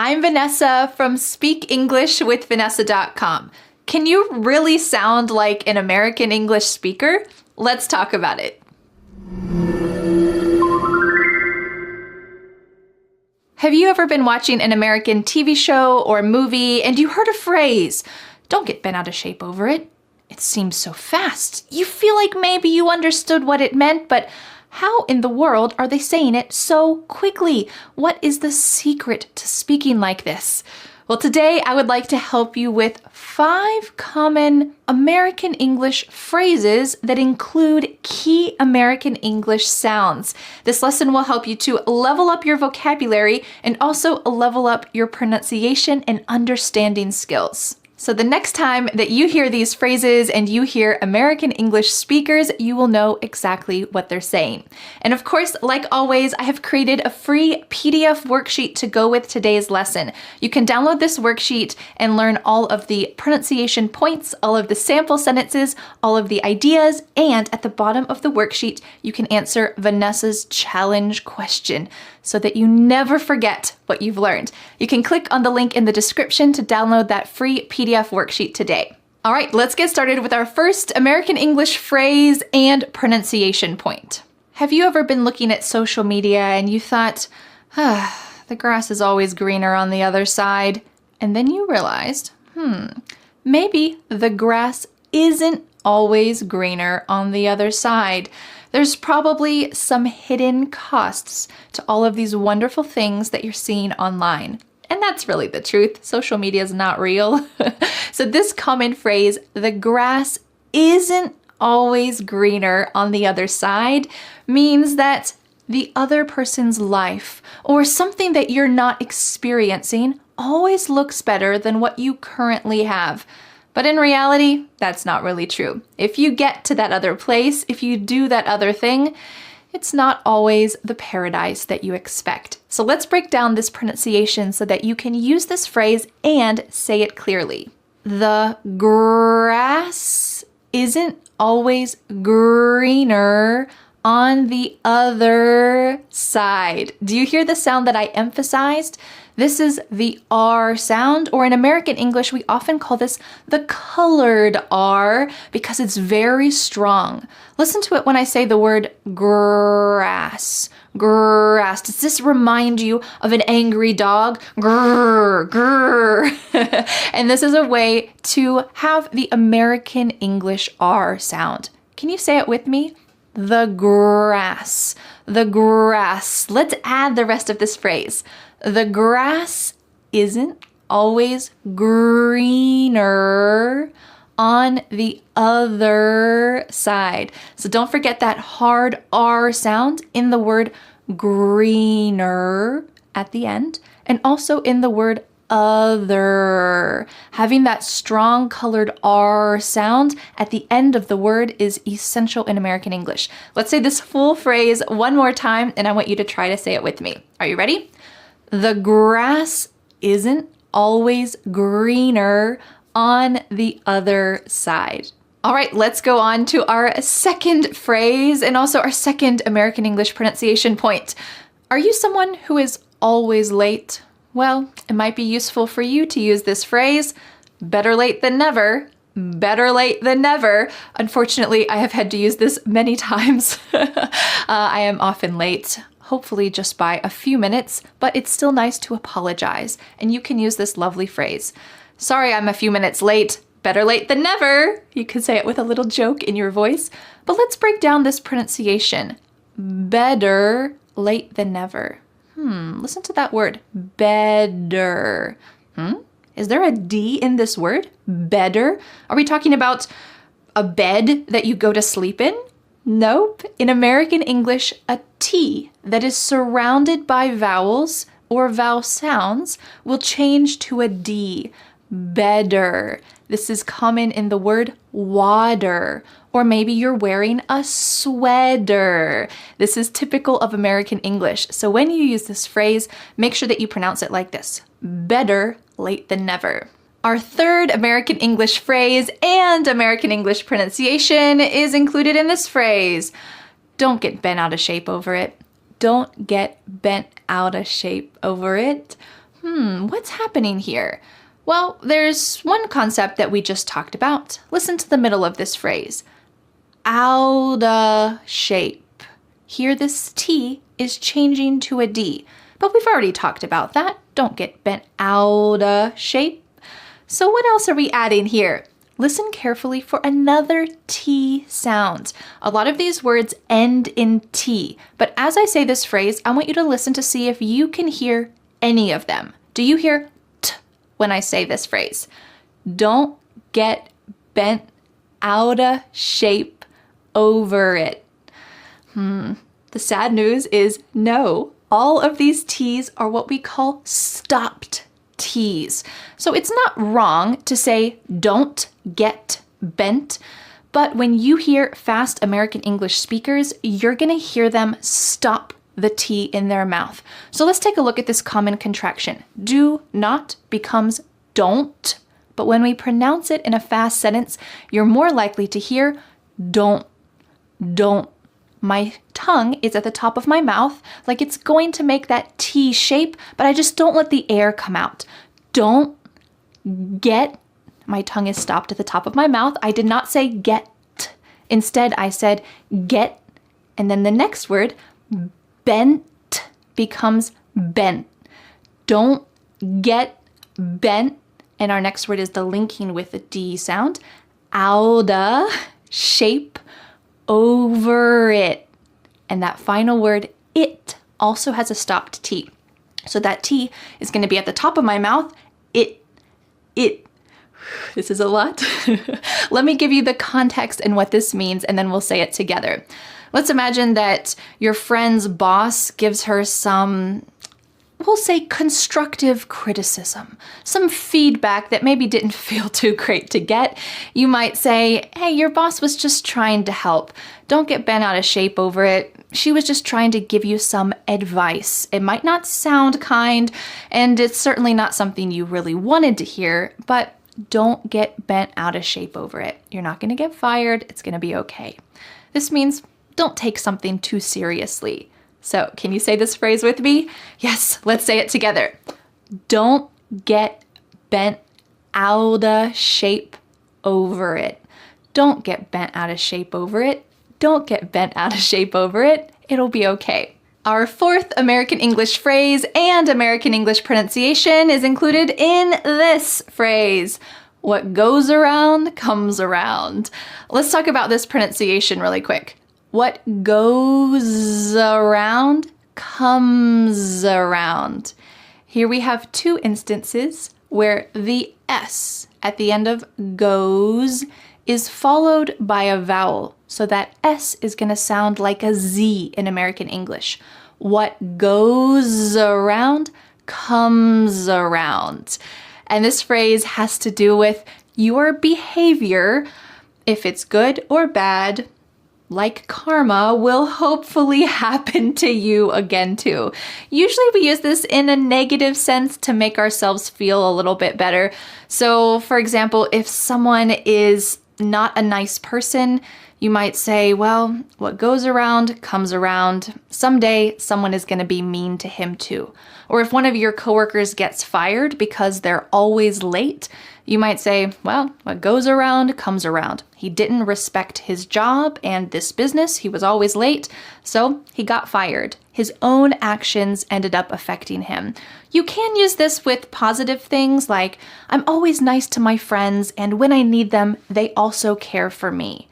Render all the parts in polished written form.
I'm Vanessa from SpeakEnglishWithVanessa.com. Can you really sound like an American English speaker? Let's talk about it. Have you ever been watching an American TV show or movie and you heard a phrase? Don't get bent out of shape over it. It seems so fast. You feel like maybe you understood what it meant, but how in the world are they saying it so quickly? What is the secret to speaking like this? Well, today I would like to help you with 5 common American English phrases that include key American English sounds. This lesson will help you to level up your vocabulary and also level up your pronunciation and understanding skills. So the next time that you hear these phrases and you hear American English speakers, you will know exactly what they're saying. And of course, like always, I have created a free PDF worksheet to go with today's lesson. You can download this worksheet and learn all of the pronunciation points, all of the sample sentences, all of the ideas, and at the bottom of the worksheet, you can answer Vanessa's challenge question so that you never forget what you've learned. You can click on the link in the description to download that free PDF worksheet today. All right, let's get started with our first American English phrase and pronunciation point. Have you ever been looking at social media and you thought, the grass is always greener on the other side? And then you realized, maybe the grass isn't always greener on the other side. There's probably some hidden costs to all of these wonderful things that you're seeing online. And that's really the truth. Social media is not real. So this common phrase, the grass isn't always greener on the other side, means that the other person's life or something that you're not experiencing always looks better than what you currently have. But in reality, that's not really true. If you get to that other place, if you do that other thing, it's not always the paradise that you expect. So let's break down this pronunciation so that you can use this phrase and say it clearly. The grass isn't always greener on the other side. Do you hear the sound that I emphasized? This is the R sound, or in American English, we often call this the colored R because it's very strong. Listen to it when I say the word grass. Grass. Does this remind you of an angry dog? Grrr, grrr. And this is a way to have the American English R sound. Can you say it with me? The grass. The grass. Let's add the rest of this phrase. The grass isn't always greener on the other side. So don't forget that hard R sound in the word greener at the end, and also in the word other. Having that strong colored R sound at the end of the word is essential in American English. Let's say this full phrase one more time, and I want you to try to say it with me. Are you ready? The grass isn't always greener on the other side. All right, let's go on to our second phrase and also our second American English pronunciation point. Are you someone who is always late? Well, it might be useful for you to use this phrase, better late than never. Better late than never. Unfortunately, I have had to use this many times. I am often late. Hopefully just by a few minutes, but it's still nice to apologize. And you can use this lovely phrase. Sorry, I'm a few minutes late. Better late than never. You could say it with a little joke in your voice. But let's break down this pronunciation. Better late than never. Listen to that word. Better. Is there a D in this word? Better? Are we talking about a bed that you go to sleep in? Nope. In American English, a T that is surrounded by vowels or vowel sounds will change to a D. Better. This is common in the word water, or maybe you're wearing a sweater. This is typical of American English. So when you use this phrase, make sure that you pronounce it like this. Better late than never. Our third American English phrase and American English pronunciation is included in this phrase. Don't get bent out of shape over it. Don't get bent out of shape over it. What's happening here? Well, there's one concept that we just talked about. Listen to the middle of this phrase. Out of shape. Here this T is changing to a D, but we've already talked about that. Don't get bent out of shape. So what else are we adding here? Listen carefully for another T sound. A lot of these words end in T, but as I say this phrase, I want you to listen to see if you can hear any of them. Do you hear T when I say this phrase? Don't get bent out of shape over it. The sad news is no. All of these T's are what we call stopped T's. So it's not wrong to say don't get bent, but when you hear fast American English speakers, you're going to hear them stop the T in their mouth. So let's take a look at this common contraction. Do not becomes don't, but when we pronounce it in a fast sentence, you're more likely to hear don't. My tongue is at the top of my mouth, like it's going to make that T shape, but I just don't let the air come out. Don't get, my tongue is stopped at the top of my mouth. I did not say get. Instead, I said get, and then the next word, bent, becomes bent. Don't get bent, and our next word is the linking with the D sound. Out of shape over it. And that final word, it, also has a stopped T. So that T is going to be at the top of my mouth. It. This is a lot. Let me give you the context and what this means, and then we'll say it together. Let's imagine that your friend's boss gives her some, we'll say, constructive criticism, some feedback that maybe didn't feel too great to get. You might say, hey, your boss was just trying to help. Don't get bent out of shape over it. She was just trying to give you some advice. It might not sound kind, and it's certainly not something you really wanted to hear, but don't get bent out of shape over it. You're not going to get fired. It's going to be okay. This means don't take something too seriously. So can you say this phrase with me? Yes, let's say it together. Don't get bent out of shape over it. Don't get bent out of shape over it. Don't get bent out of shape over it. It'll be okay. Our fourth American English phrase and American English pronunciation is included in this phrase. What goes around comes around. Let's talk about this pronunciation really quick. What goes around comes around. Here we have two instances where the S at the end of goes is followed by a vowel. So that S is going to sound like a Z in American English. What goes around comes around. And this phrase has to do with your behavior, if it's good or bad, like karma, will hopefully happen to you again too. Usually we use this in a negative sense to make ourselves feel a little bit better. So for example, if someone is not a nice person, you might say, well, what goes around comes around. Someday someone is going to be mean to him too. Or if one of your coworkers gets fired because they're always late, you might say, well, what goes around comes around. He didn't respect his job and this business. He was always late, so he got fired. His own actions ended up affecting him. You can use this with positive things like, I'm always nice to my friends, and when I need them, they also care for me.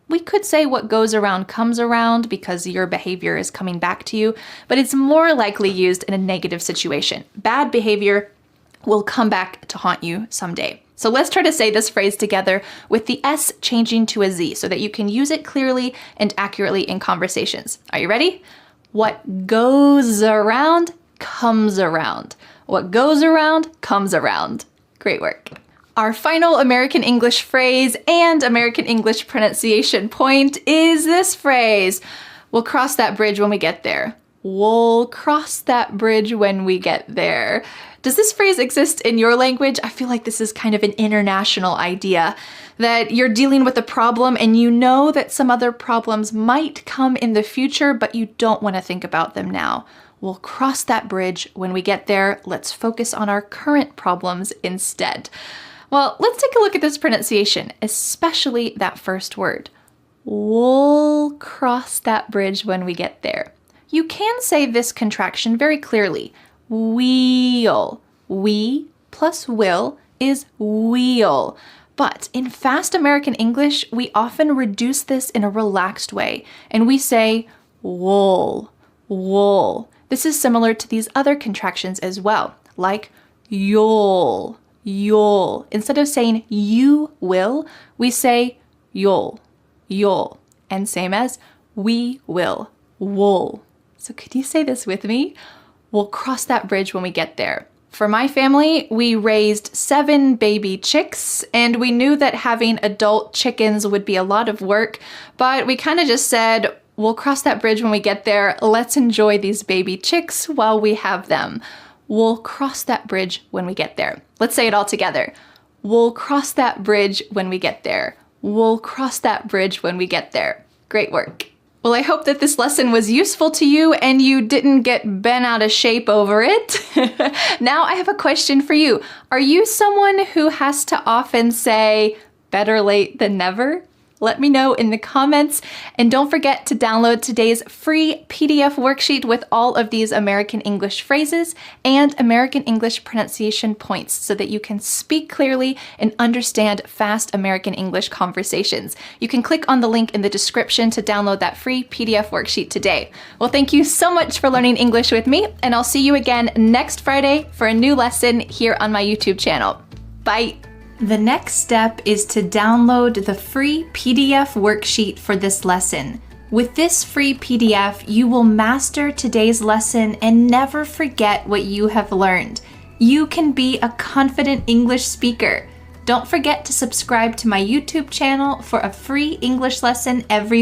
We could say what goes around comes around because your behavior is coming back to you, but it's more likely used in a negative situation. Bad behavior will come back to haunt you someday. So let's try to say this phrase together with the S changing to a Z so that you can use it clearly and accurately in conversations. Are you ready? What goes around comes around. What goes around comes around. Great work. Our final American English phrase and American English pronunciation point is this phrase. We'll cross that bridge when we get there. We'll cross that bridge when we get there. Does this phrase exist in your language? I feel like this is kind of an international idea, that you're dealing with a problem and you know that some other problems might come in the future, but you don't want to think about them now. We'll cross that bridge when we get there. Let's focus on our current problems instead. Well, let's take a look at this pronunciation, especially that first word. We'll cross that bridge when we get there. You can say this contraction very clearly. We'll. We plus will is we'll. But in fast American English, we often reduce this in a relaxed way, and we say wool, wool. This is similar to these other contractions as well, like you'll, you'll. Instead of saying you will, we say you'll, you'll. And same as we will, wool. So could you say this with me? We'll cross that bridge when we get there. For my family, we raised 7 baby chicks, and we knew that having adult chickens would be a lot of work, but we kind of just said, we'll cross that bridge when we get there. Let's enjoy these baby chicks while we have them. We'll cross that bridge when we get there. Let's say it all together. We'll cross that bridge when we get there. We'll cross that bridge when we get there. Great work. Well, I hope that this lesson was useful to you and you didn't get bent out of shape over it. Now I have a question for you. Are you someone who has to often say, better late than never? Let me know in the comments. And don't forget to download today's free PDF worksheet with all of these American English phrases and American English pronunciation points so that you can speak clearly and understand fast American English conversations. You can click on the link in the description to download that free PDF worksheet today. Well, thank you so much for learning English with me, and I'll see you again next Friday for a new lesson here on my YouTube channel. Bye! The next step is to download the free PDF worksheet for this lesson. With this free PDF, you will master today's lesson and never forget what you have learned. You can be a confident English speaker. Don't forget to subscribe to my YouTube channel for a free English lesson every